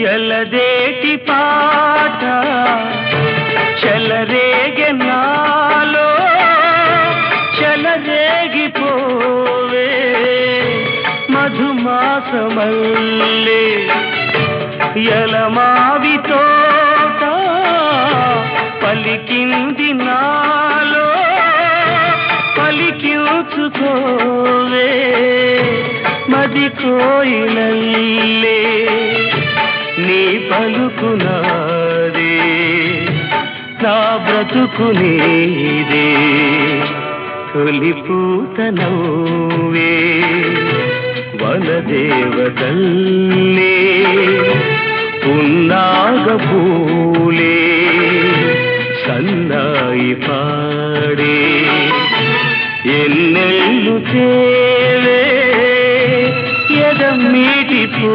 ఎలదేటి పాట చెలరేగే నాలో చెలరేగిపోవే మధుమాసమల్లే ఎలమావి తోట పలికింది నాలో పలికించుకోవే మది కోయిలల్లే నీ పలుకునాదే నా బ్రతుకు నీదే తొలి పూత నవ్వే వనదేవతల్లే పున్నాగ పూలే సన్నాయి పాడే ఎన్నెల్లు తేవే ఎదమ్మీటి పూ